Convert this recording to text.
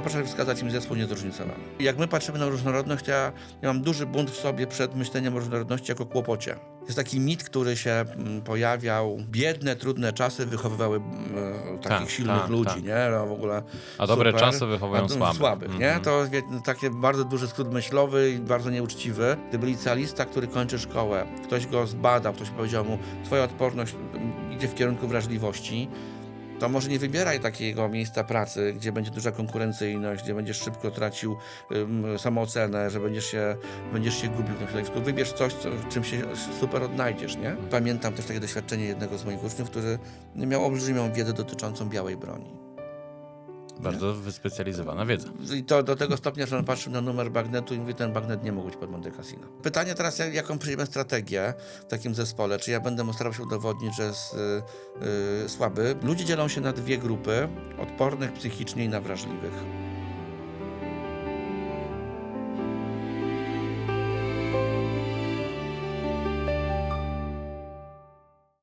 Proszę wskazać im zespół niezróżnicowany. Jak my patrzymy na różnorodność, ja mam duży bunt w sobie przed myśleniem o różnorodności jako kłopocie. Jest taki mit, który się pojawiał. Biedne, trudne czasy wychowywały takich silnych ludzi, nie? No, w ogóle A dobre super. czasy wychowują słabych. Nie? To taki bardzo duży skrót myślowy i bardzo nieuczciwy. Gdyby licealista, który kończy szkołę, ktoś go zbadał, ktoś powiedział mu, twoja odporność idzie w kierunku wrażliwości, to może nie wybieraj takiego miejsca pracy, gdzie będzie duża konkurencyjność, gdzie będziesz szybko tracił samoocenę, że będziesz się gubił w tym środowisku. Wybierz coś, w czym się super odnajdziesz, nie? Pamiętam też takie doświadczenie jednego z moich uczniów, który miał olbrzymią wiedzę dotyczącą białej broni. Bardzo wyspecjalizowana wiedza. I to do tego stopnia, że on patrzył na numer bagnetu i mówi, ten bagnet nie mógł być pod Monte Cassino. Pytanie teraz, jaką przyjmę strategię w takim zespole? Czy ja będę starał się udowodnić, że jest słaby? Ludzie dzielą się na dwie grupy, odpornych psychicznie i na wrażliwych.